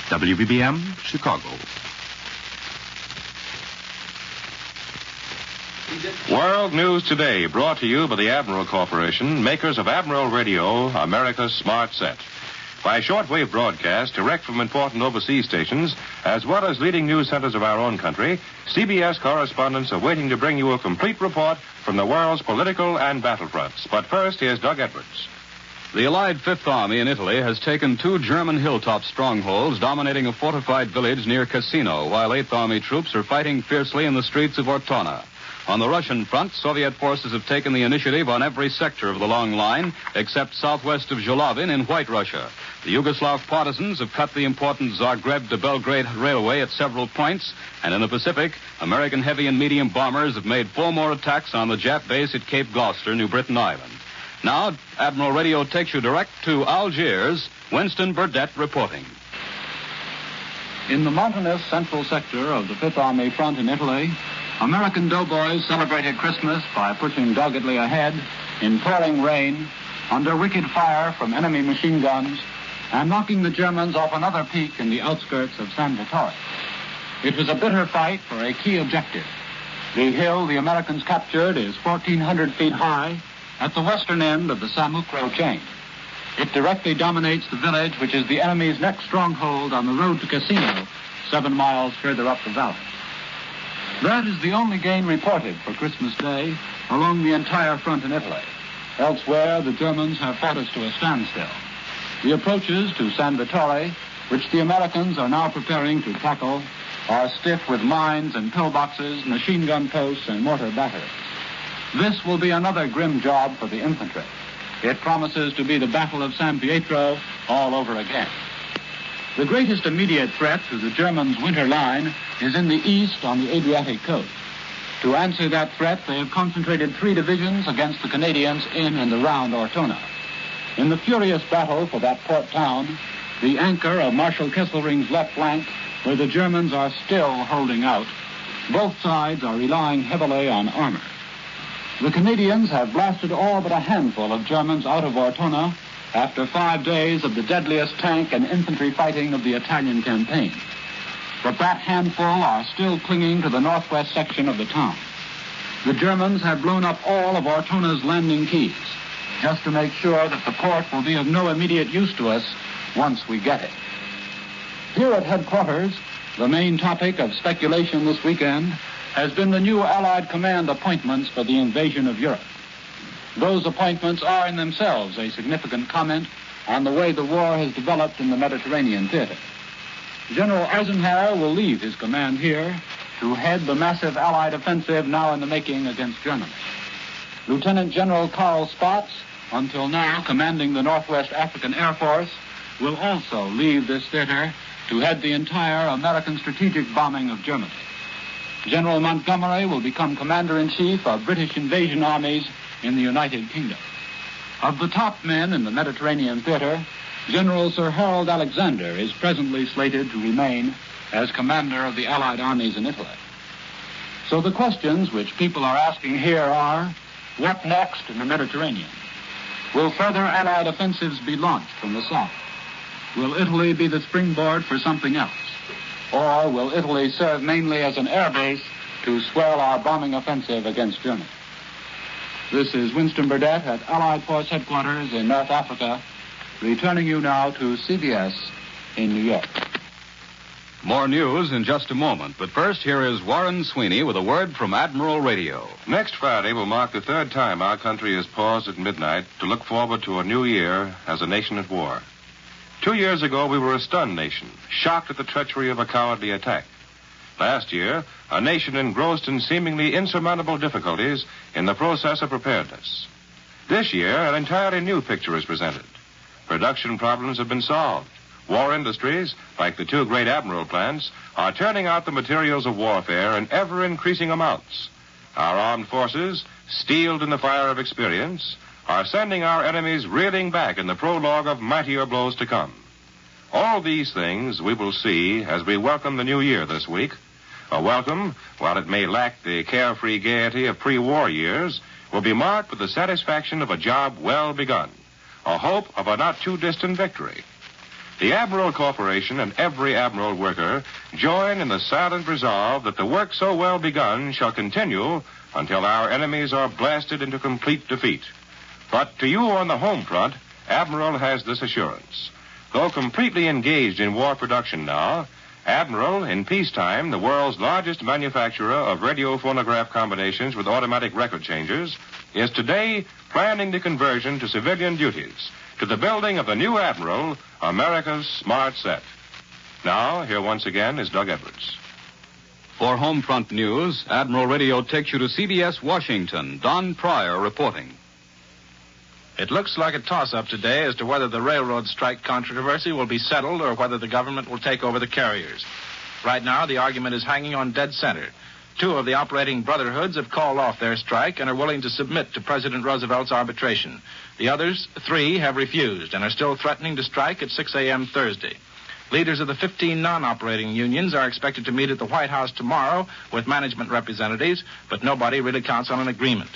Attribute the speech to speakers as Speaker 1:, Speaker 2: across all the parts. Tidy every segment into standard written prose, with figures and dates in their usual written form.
Speaker 1: WBBM, Chicago.
Speaker 2: World News Today, brought to you by the Admiral Corporation, makers of Admiral Radio, America's smart set. By shortwave broadcast, direct from important overseas stations, as well as leading news centers of our own country, CBS correspondents are waiting to bring you a complete report from the world's political and battlefronts. But first, here's Doug Edwards.
Speaker 3: The Allied Fifth Army in Italy has taken 2 German hilltop strongholds dominating a fortified village near Cassino, while Eighth Army troops are fighting fiercely in the streets of Ortona. On the Russian front, Soviet forces have taken the initiative on every sector of the long line, except southwest of Zhulavin in White Russia. The Yugoslav partisans have cut the important Zagreb to Belgrade railway at several points, and in the Pacific, American heavy and medium bombers have made 4 more attacks on the Jap base at Cape Gloucester, New Britain Island. Now, Admiral Radio takes you direct to Algiers. Winston Burdett reporting.
Speaker 4: In the mountainous central sector of the Fifth Army front in Italy, American doughboys celebrated Christmas by pushing doggedly ahead in pouring rain, under wicked fire from enemy machine guns, and knocking the Germans off another peak in the outskirts of San Vittore. It was a bitter fight for a key objective. The hill the Americans captured is 1,400 feet high at the western end of the Samukro chain. It directly dominates the village, which is the enemy's next stronghold on the road to Cassino, 7 miles further up the valley. That is the only gain reported for Christmas Day along the entire front in Italy. Elsewhere, the Germans have fought us to a standstill. The approaches to San Vittore, which the Americans are now preparing to tackle, are stiff with mines and pillboxes, machine gun posts, and mortar batteries. This will be another grim job for the infantry. It promises to be the Battle of San Pietro all over again. The greatest immediate threat to the Germans' winter line is in the east on the Adriatic coast. To answer that threat, they have concentrated 3 divisions against the Canadians in and around Ortona. In the furious battle for that port town, the anchor of Marshal Kesselring's left flank, where the Germans are still holding out, both sides are relying heavily on armor. The Canadians have blasted all but a handful of Germans out of Ortona after 5 days of the deadliest tank and infantry fighting of the Italian campaign. But that handful are still clinging to the northwest section of the town. The Germans have blown up all of Ortona's landing keys, just to make sure that the port will be of no immediate use to us once we get it. Here at headquarters, the main topic of speculation this weekend has been the new Allied command appointments for the invasion of Europe. Those appointments are in themselves a significant comment on the way the war has developed in the Mediterranean theater. General Eisenhower will leave his command here to head the massive Allied offensive now in the making against Germany. Lieutenant General Karl Spaatz, until now commanding the Northwest African Air Force, will also leave this theater to head the entire American strategic bombing of Germany. General Montgomery will become Commander-in-Chief of British invasion armies in the United Kingdom. Of the top men in the Mediterranean theater, General Sir Harold Alexander is presently slated to remain as commander of the Allied armies in Italy. So the questions which people are asking here are, what next in the Mediterranean? Will further Allied offensives be launched from the south? Will Italy be the springboard for something else? Or will Italy serve mainly as an air base to swell our bombing offensive against Germany? This is Winston Burdett at Allied Force Headquarters in North Africa, returning you now to CBS in New York.
Speaker 3: More news in just a moment, but first here is Warren Sweeney with a word from Admiral Radio.
Speaker 2: Next Friday will mark the 3rd time our country has paused at midnight to look forward to a new year as a nation at war. 2 years ago, we were a stunned nation, shocked at the treachery of a cowardly attack. Last year, a nation engrossed in seemingly insurmountable difficulties in the process of preparedness. This year, an entirely new picture is presented. Production problems have been solved. War industries, like the 2 great Admiral plants, are turning out the materials of warfare in ever-increasing amounts. Our armed forces, steeled in the fire of experience, are sending our enemies reeling back in the prologue of mightier blows to come. All these things we will see as we welcome the new year this week. A welcome, while it may lack the carefree gaiety of pre-war years, will be marked with the satisfaction of a job well begun, a hope of a not-too-distant victory. The Admiral Corporation and every Admiral worker join in the silent resolve that the work so well begun shall continue until our enemies are blasted into complete defeat. But to you on the home front, Admiral has this assurance. Though completely engaged in war production now, Admiral, in peacetime, the world's largest manufacturer of radio phonograph combinations with automatic record changers, is today planning the conversion to civilian duties, to the building of the new Admiral, America's smart set. Now, here once again is Doug Edwards.
Speaker 3: For Homefront News, Admiral Radio takes you to CBS Washington. Don Pryor reporting.
Speaker 5: It looks like a toss-up today as to whether the railroad strike controversy will be settled or whether the government will take over the carriers. Right now, the argument is hanging on dead center. 2 of the operating brotherhoods have called off their strike and are willing to submit to President Roosevelt's arbitration. The others, 3, have refused and are still threatening to strike at 6 a.m. Thursday. Leaders of the 15 non-operating unions are expected to meet at the White House tomorrow with management representatives, but nobody really counts on an agreement.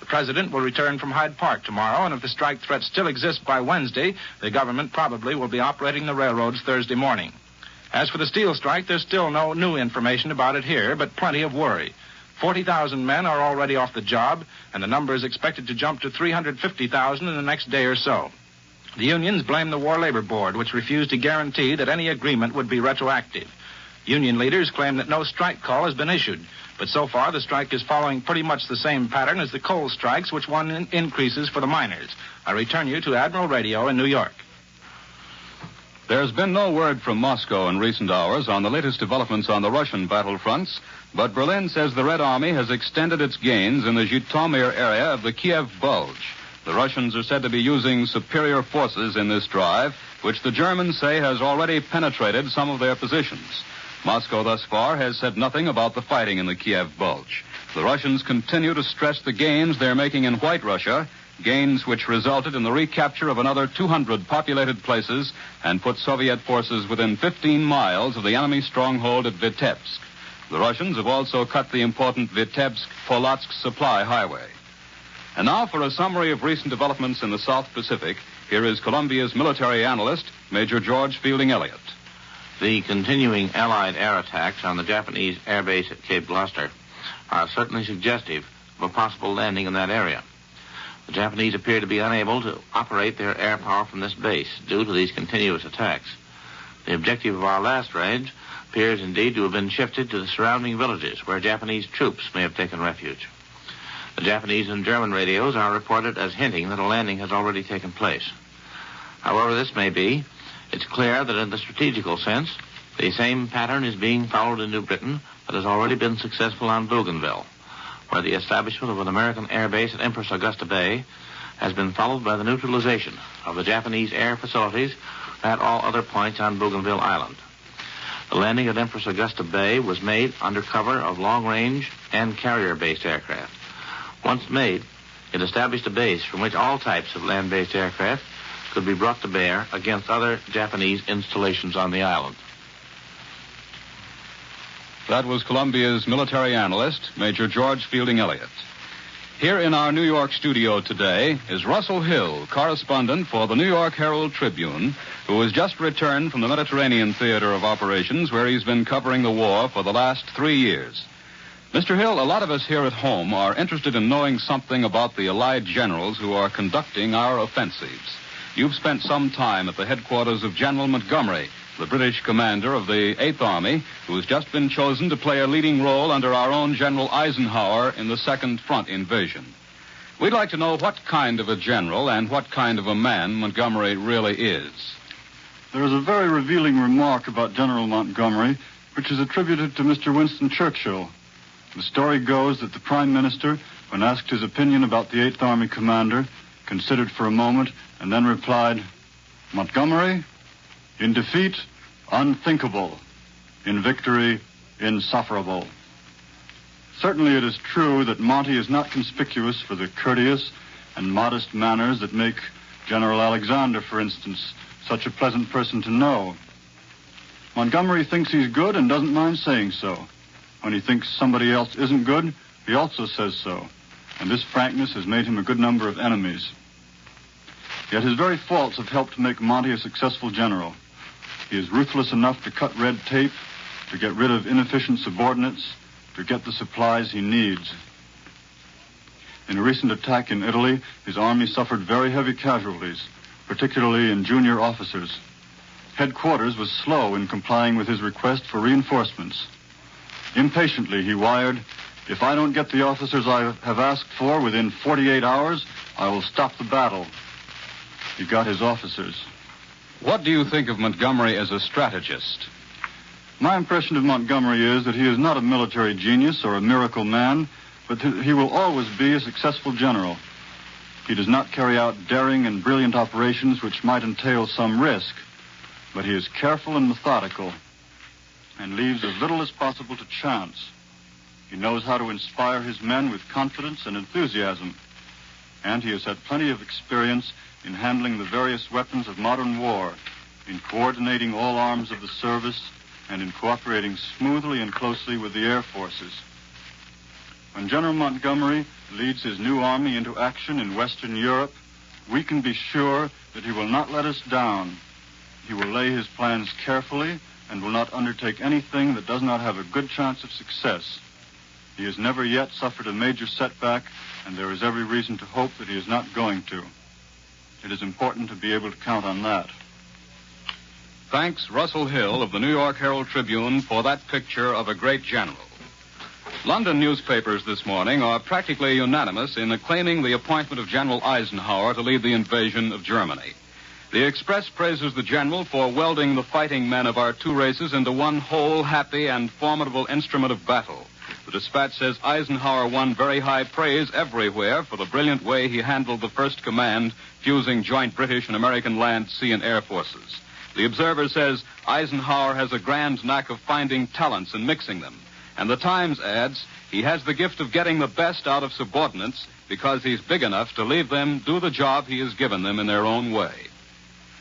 Speaker 5: The president will return from Hyde Park tomorrow, and if the strike threat still exists by Wednesday, the government probably will be operating the railroads Thursday morning. As for the steel strike, there's still no new information about it here, but plenty of worry. 40,000 men are already off the job, and the number is expected to jump to 350,000 in the next day or so. The unions blame the War Labor Board, which refused to guarantee that any agreement would be retroactive. Union leaders claim that no strike call has been issued, but so far the strike is following pretty much the same pattern as the coal strikes, which won increases for the miners. I return you to Admiral Radio in New York.
Speaker 3: There's been no word from Moscow in recent hours on the latest developments on the Russian battlefronts, but Berlin says the Red Army has extended its gains in the Zhytomyr area of the Kiev Bulge. The Russians are said to be using superior forces in this drive, which the Germans say has already penetrated some of their positions. Moscow thus far has said nothing about the fighting in the Kiev Bulge. The Russians continue to stress the gains they're making in White Russia, gains which resulted in the recapture of another 200 populated places and put Soviet forces within 15 miles of the enemy stronghold at Vitebsk. The Russians have also cut the important Vitebsk-Polotsk supply highway. And now for a summary of recent developments in the South Pacific, here is Columbia's military analyst, Major George Fielding Elliott.
Speaker 6: The continuing Allied air attacks on the Japanese air base at Cape Gloucester are certainly suggestive of a possible landing in that area. The Japanese appear to be unable to operate their air power from this base due to these continuous attacks. The objective of our last range appears indeed to have been shifted to the surrounding villages where Japanese troops may have taken refuge. The Japanese and German radios are reported as hinting that a landing has already taken place. However this may be, it's clear that in the strategical sense, the same pattern is being followed in New Britain that has already been successful on Bougainville, where the establishment of an American air base at Empress Augusta Bay has been followed by the neutralization of the Japanese air facilities at all other points on Bougainville Island. The landing at Empress Augusta Bay was made under cover of long-range and carrier-based aircraft. Once made, it established a base from which all types of land-based aircraft could be brought to bear against other Japanese installations on the island.
Speaker 3: That was Columbia's military analyst, Major George Fielding Elliott. Here in our New York studio today is Russell Hill, correspondent for the New York Herald Tribune, who has just returned from the Mediterranean Theater of Operations, where he's been covering the war for the last 3 years. Mr. Hill, a lot of us here at home are interested in knowing something about the Allied generals who are conducting our offensives. You've spent some time at the headquarters of General Montgomery, the British commander of the 8th Army, who has just been chosen to play a leading role under our own General Eisenhower in the Second Front invasion. We'd like to know what kind of a general and what kind of a man Montgomery really is.
Speaker 7: There is a very revealing remark about General Montgomery, which is attributed to Mr. Winston Churchill. The story goes that the Prime Minister, when asked his opinion about the 8th Army commander, considered for a moment and then replied, "Montgomery, in defeat, unthinkable. In victory, insufferable." Certainly it is true that Monty is not conspicuous for the courteous and modest manners that make General Alexander, for instance, such a pleasant person to know. Montgomery thinks he's good and doesn't mind saying so. When he thinks somebody else isn't good, he also says so. And this frankness has made him a good number of enemies. Yet his very faults have helped make Monty a successful general. He is ruthless enough to cut red tape, to get rid of inefficient subordinates, to get the supplies he needs. In a recent attack in Italy, his army suffered very heavy casualties, particularly in junior officers. Headquarters was slow in complying with his request for reinforcements. Impatiently, he wired, "If I don't get the officers I have asked for within 48 hours, I will stop the battle." He got his officers.
Speaker 3: What do you think of Montgomery as a strategist?
Speaker 7: My impression of Montgomery is that he is not a military genius or a miracle man, but that he will always be a successful general. He does not carry out daring and brilliant operations which might entail some risk, but he is careful and methodical and leaves as little as possible to chance. He knows how to inspire his men with confidence and enthusiasm, and he has had plenty of experience in handling the various weapons of modern war, in coordinating all arms of the service, and in cooperating smoothly and closely with the air forces. When General Montgomery leads his new army into action in Western Europe, we can be sure that he will not let us down. He will lay his plans carefully and will not undertake anything that does not have a good chance of success. He has never yet suffered a major setback, and there is every reason to hope that he is not going to. It is important to be able to count on that.
Speaker 3: Thanks, Russell Hill of the New York Herald Tribune, for that picture of a great general. London newspapers this morning are practically unanimous in acclaiming the appointment of General Eisenhower to lead the invasion of Germany. The Express praises the general for welding the fighting men of our two races into one whole, happy, and formidable instrument of battle. The Dispatch says Eisenhower won very high praise everywhere for the brilliant way he handled the First Command, fusing joint British and American land, sea, and air forces. The Observer says Eisenhower has a grand knack of finding talents and mixing them. And the Times adds he has the gift of getting the best out of subordinates because he's big enough to leave them do the job he has given them in their own way.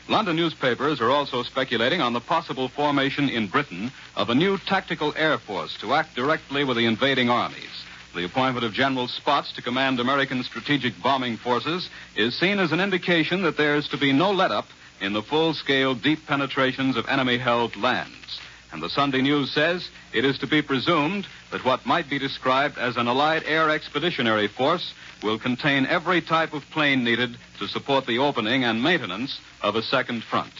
Speaker 3: London newspapers are also speculating on the possible formation in Britain of a new tactical air force to act directly with the invading armies. The appointment of General Spots to command American strategic bombing forces is seen as an indication that there is to be no let-up in the full-scale deep penetrations of enemy-held lands. And the Sunday News says it is to be presumed that what might be described as an Allied Air Expeditionary Force will contain every type of plane needed to support the opening and maintenance of a second front.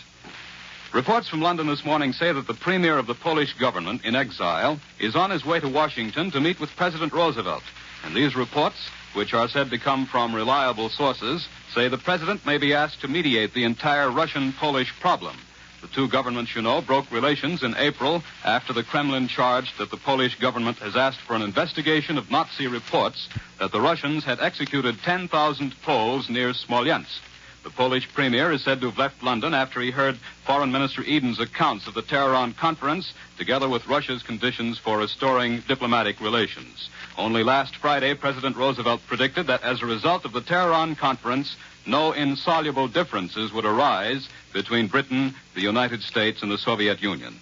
Speaker 3: Reports from London this morning say that the premier of the Polish government in exile is on his way to Washington to meet with President Roosevelt. And these reports, which are said to come from reliable sources, say the president may be asked to mediate the entire Russian-Polish problem. The two governments, you know, broke relations in April after the Kremlin charged that the Polish government has asked for an investigation of Nazi reports that the Russians had executed 10,000 Poles near Smolensk. The Polish premier is said to have left London after he heard Foreign Minister Eden's accounts of the Tehran conference, together with Russia's conditions for restoring diplomatic relations. Only last Friday, President Roosevelt predicted that as a result of the Tehran conference, no insoluble differences would arise between Britain, the United States, and the Soviet Union.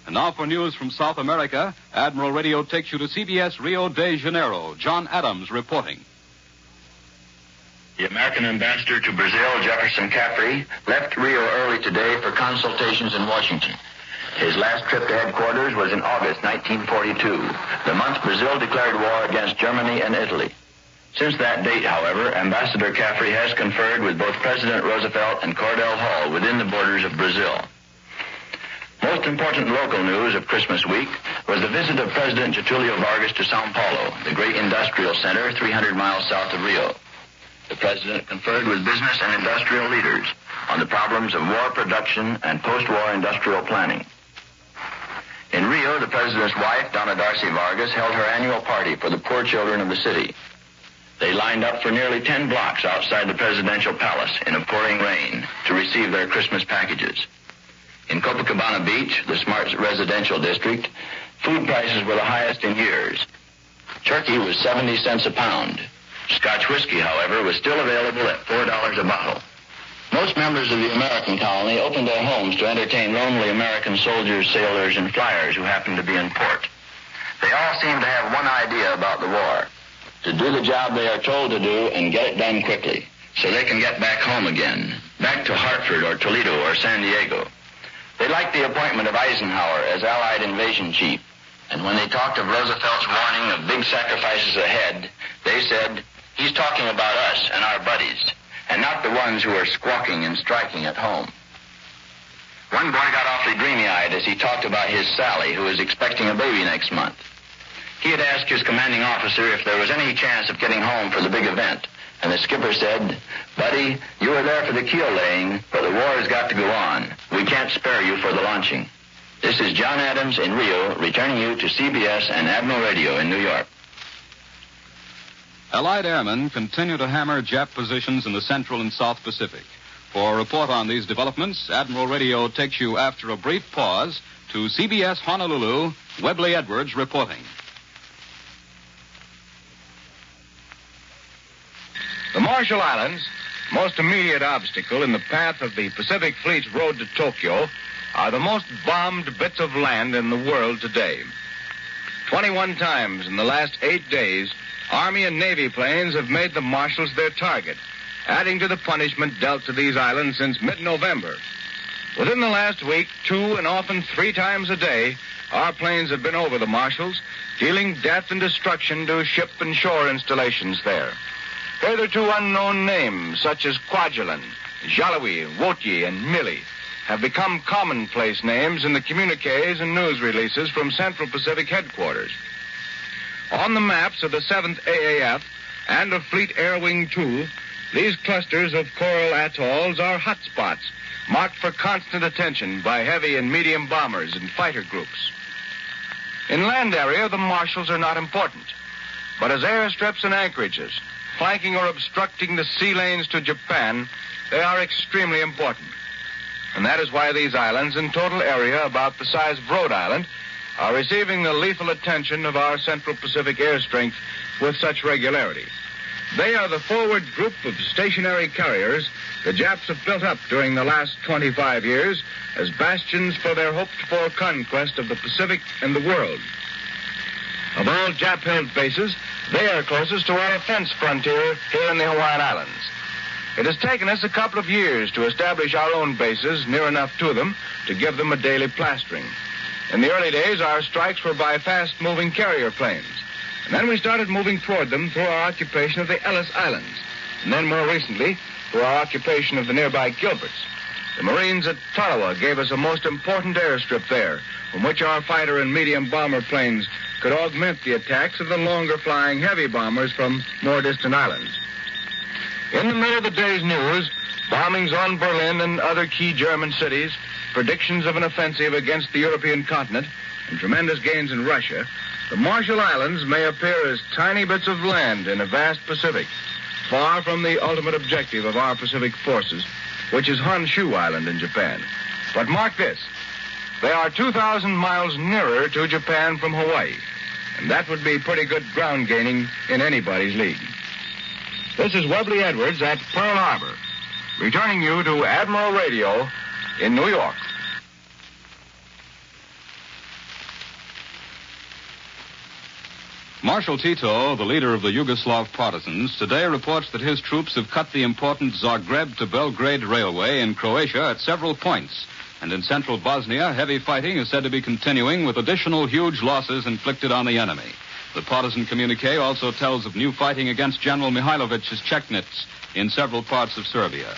Speaker 3: And now for news from South America, Admiral Radio takes you to CBS Rio de Janeiro. John Adams reporting.
Speaker 8: The American ambassador to Brazil, Jefferson Caffrey, left Rio early today for consultations in Washington. His last trip to headquarters was in August 1942, the month Brazil declared war against Germany and Italy. Since that date, however, Ambassador Caffrey has conferred with both President Roosevelt and Cordell Hull within the borders of Brazil. Most important local news of Christmas week was the visit of President Getulio Vargas to Sao Paulo, the great industrial center 300 miles south of Rio. The president conferred with business and industrial leaders on the problems of war production and post-war industrial planning. In Rio, the president's wife, Donna Darcy Vargas, held her annual party for the poor children of the city. They lined up for nearly 10 blocks outside the presidential palace in a pouring rain to receive their Christmas packages. In Copacabana Beach, the smart residential district, food prices were the highest in years. Turkey was 70 cents a pound. Scotch whiskey, however, was still available at $4 a bottle. Most members of the American colony opened their homes to entertain lonely American soldiers, sailors, and flyers who happened to be in port. They all seemed to have one idea about the war: to do the job they are told to do and get it done quickly, so they can get back home again, back to Hartford or Toledo or San Diego. They like liked the appointment of Eisenhower as Allied invasion chief. And when they talked of Roosevelt's warning of big sacrifices ahead, they said, he's talking about us and our buddies, and not the ones who are squawking and striking at home. One boy got awfully dreamy-eyed as he talked about his Sally, who was expecting a baby next month. He had asked his commanding officer if there was any chance of getting home for the big event, and the skipper said, "Buddy, you were there for the keel laying, but the war has got to go on. We can't spare you for the launching." This is John Adams in Rio, returning you to CBS and Admiral Radio in New York.
Speaker 3: Allied airmen continue to hammer Jap positions in the Central and South Pacific. For a report on these developments, Admiral Radio takes you after a brief pause to CBS Honolulu, Webley Edwards reporting.
Speaker 9: The Marshall Islands, most immediate obstacle in the path of the Pacific Fleet's road to Tokyo, are the most bombed bits of land in the world today. 21 times in the last 8 days, Army and Navy planes have made the Marshalls their target, adding to the punishment dealt to these islands since mid-November. Within the last week, 2 and often 3 times a day, our planes have been over the Marshalls, dealing death and destruction to ship and shore installations there. Hitherto unknown names such as Kwajalein, Jaloi, Wotie, and Mili have become commonplace names in the communiques and news releases from Central Pacific headquarters. On the maps of the 7th AAF and of Fleet Air Wing 2, these clusters of coral atolls are hotspots marked for constant attention by heavy and medium bombers and fighter groups. In land area, the Marshalls are not important, but as airstrips and anchorages, flanking or obstructing the sea lanes to Japan, they are extremely important. And that is why these islands, in total area about the size of Rhode Island, are receiving the lethal attention of our Central Pacific air strength with such regularity. They are the forward group of stationary carriers the Japs have built up during the last 25 years as bastions for their hoped-for conquest of the Pacific and the world. Of all Jap-held bases, they are closest to our offense frontier here in the Hawaiian Islands. It has taken us a couple of years to establish our own bases near enough to them to give them a daily plastering. In the early days, our strikes were by fast-moving carrier planes. And then we started moving toward them through our occupation of the Ellis Islands. And then more recently, through our occupation of the nearby Gilberts. The Marines at Tarawa gave us a most important airstrip there, from which our fighter and medium bomber planes could augment the attacks of the longer-flying heavy bombers from more distant islands. In the middle of the day's news, bombings on Berlin and other key German cities, predictions of an offensive against the European continent, and tremendous gains in Russia, the Marshall Islands may appear as tiny bits of land in a vast Pacific, far from the ultimate objective of our Pacific forces, which is Honshu Island in Japan. But mark this, they are 2,000 miles nearer to Japan from Hawaii, and that would be pretty good ground gaining in anybody's league. This is Webley Edwards at Pearl Harbor, returning you to Admiral Radio in New York.
Speaker 3: Marshal Tito, the leader of the Yugoslav partisans, today reports that his troops have cut the important Zagreb to Belgrade railway in Croatia at several points. And in central Bosnia, heavy fighting is said to be continuing with additional huge losses inflicted on the enemy. The partisan communique also tells of new fighting against General Mihailovic's Chechnits in several parts of Serbia.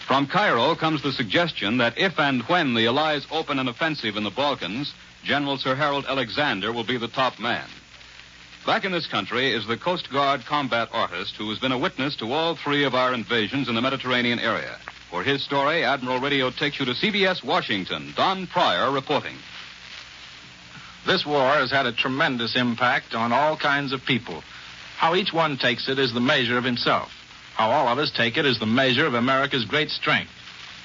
Speaker 3: From Cairo comes the suggestion that if and when the Allies open an offensive in the Balkans, General Sir Harold Alexander will be the top man. Back in this country is the Coast Guard combat artist who has been a witness to all 3 of our invasions in the Mediterranean area. For his story, Admiral Radio takes you to CBS Washington. Don Pryor reporting.
Speaker 5: This war has had a tremendous impact on all kinds of people. How each one takes it is the measure of himself. How all of us take it is the measure of America's great strength.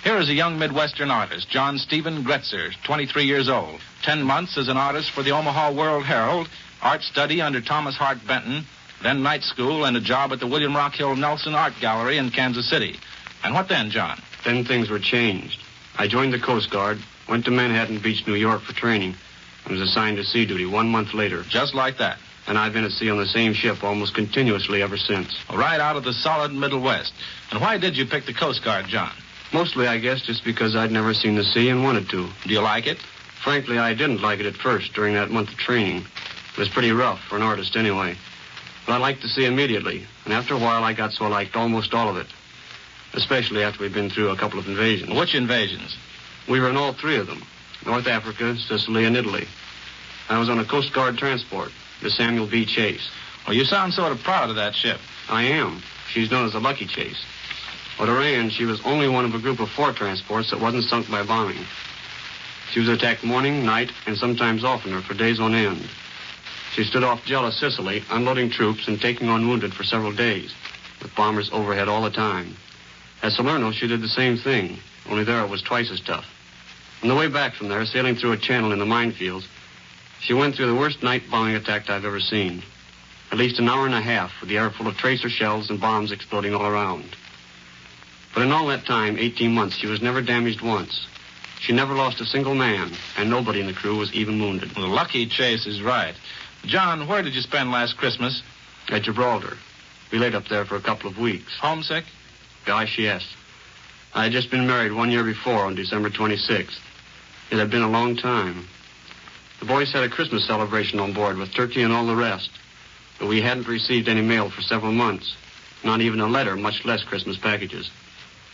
Speaker 5: Here is a young Midwestern artist, John Stephen Gretzer, 23 years old. 10 months as an artist for the Omaha World Herald, art study under Thomas Hart Benton, then night school and a job at the William Rockhill Nelson Art Gallery in Kansas City. And what then, John?
Speaker 10: Then things were changed. I joined the Coast Guard, went to Manhattan Beach, New York for training, and was assigned to sea duty 1 month later.
Speaker 5: Just like that?
Speaker 10: And I've been at sea on the same ship almost continuously ever since.
Speaker 5: Right out of the solid Middle West. And why did you pick the Coast Guard, John?
Speaker 10: Mostly, I guess, just because I'd never seen the sea and wanted to.
Speaker 5: Do you like it?
Speaker 10: Frankly, I didn't like it at first during that month of training. It was pretty rough for an artist anyway. But I liked the sea immediately, and after a while I got so I liked almost all of it. Especially after we'd been through a couple of invasions.
Speaker 5: Which invasions?
Speaker 10: We were in all three of them. North Africa, Sicily, and Italy. I was on a Coast Guard transport, the Samuel B. Chase.
Speaker 5: Well, you sound sort of proud of that ship.
Speaker 10: I am. She's known as the Lucky Chase. At Iran, she was only one of a group of 4 transports that wasn't sunk by bombing. She was attacked morning, night, and sometimes oftener for days on end. She stood off Jella, Sicily, unloading troops and taking on wounded for several days, with bombers overhead all the time. At Salerno, she did the same thing, only there it was twice as tough. On the way back from there, sailing through a channel in the minefields, she went through the worst night bombing attack I've ever seen. At least an hour and a half with the air full of tracer shells and bombs exploding all around. But in all that time, 18 months, she was never damaged once. She never lost a single man, and nobody in the crew was even wounded.
Speaker 5: Well, the Lucky Chase is right. John, where did you spend last Christmas?
Speaker 10: At Gibraltar. We laid up there for a couple of weeks.
Speaker 5: Homesick?
Speaker 10: Gosh, yes. I had just been married 1 year before on December 26th. It had been a long time. The boys had a Christmas celebration on board with turkey and all the rest. But we hadn't received any mail for several months. Not even a letter, much less Christmas packages.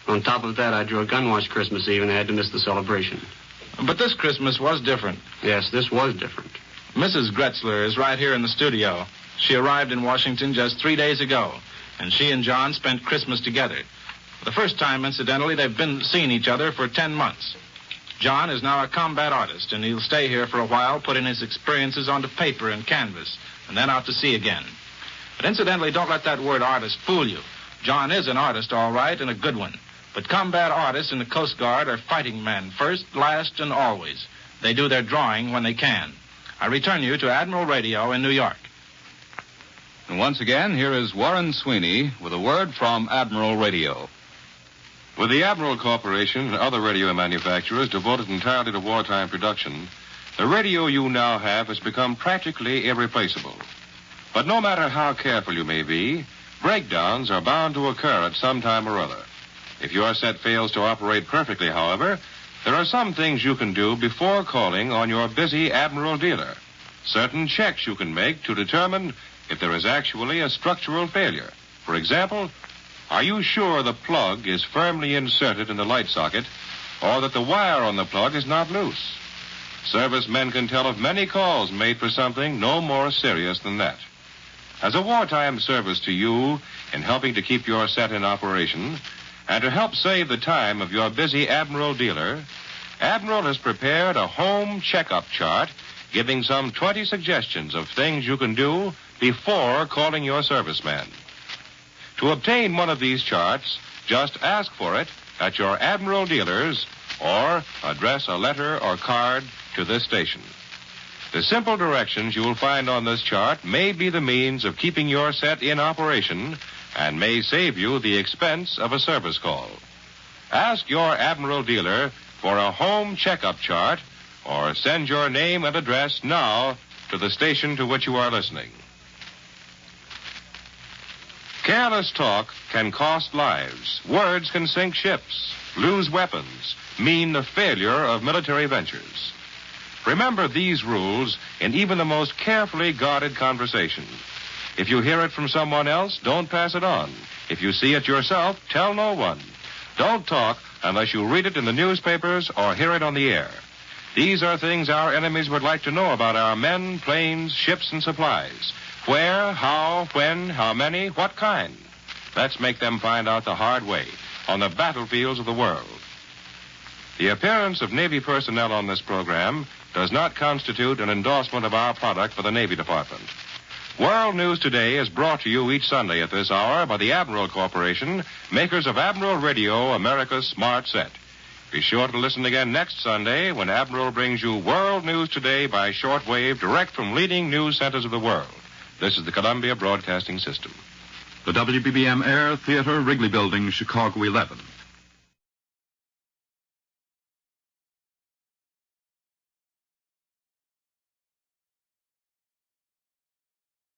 Speaker 10: On top of that, I drew a gun wash Christmas Eve and had to miss the celebration.
Speaker 5: But this Christmas was different.
Speaker 10: Yes, this was different.
Speaker 5: Mrs. Gretzler is right here in the studio. She arrived in Washington just 3 days ago, and she and John spent Christmas together. For the first time, incidentally, they've been seeing each other for 10 months. John is now a combat artist, and he'll stay here for a while, putting his experiences onto paper and canvas, and then out to sea again. But incidentally, don't let that word artist fool you. John is an artist, all right, and a good one. But combat artists in the Coast Guard are fighting men, first, last, and always. They do their drawing when they can. I return you to Admiral Radio in New York.
Speaker 3: And once again, here is Warren Sweeney with a word from Admiral Radio.
Speaker 2: With the Admiral Corporation and other radio manufacturers devoted entirely to wartime production, the radio you now have has become practically irreplaceable. But no matter how careful you may be, breakdowns are bound to occur at some time or other. If your set fails to operate perfectly, however, there are some things you can do before calling on your busy Admiral dealer. Certain checks you can make to determine if there is actually a structural failure. For example, are you sure the plug is firmly inserted in the light socket or that the wire on the plug is not loose? Servicemen can tell of many calls made for something no more serious than that. As a wartime service to you in helping to keep your set in operation and to help save the time of your busy Admiral dealer, Admiral has prepared a home checkup chart giving some 20 suggestions of things you can do before calling your serviceman. To obtain one of these charts, just ask for it at your Admiral dealers or address a letter or card to this station. The simple directions you will find on this chart may be the means of keeping your set in operation and may save you the expense of a service call. Ask your Admiral dealer for a home checkup chart or send your name and address now to the station to which you are listening. Careless talk can cost lives. Words can sink ships, lose weapons, mean the failure of military ventures. Remember these rules in even the most carefully guarded conversation. If you hear it from someone else, don't pass it on. If you see it yourself, tell no one. Don't talk unless you read it in the newspapers or hear it on the air. These are things our enemies would like to know about our men, planes, ships, and supplies. Where, how, when, how many, what kind. Let's make them find out the hard way on the battlefields of the world. The appearance of Navy personnel on this program does not constitute an endorsement of our product for the Navy Department. World News Today is brought to you each Sunday at this hour by the Admiral Corporation, makers of Admiral Radio, America's smart set. Be sure to listen again next Sunday when Admiral brings you World News Today by shortwave direct from leading news centers of the world. This is the Columbia Broadcasting System.
Speaker 1: The WBBM Air Theater, Wrigley Building, Chicago 11.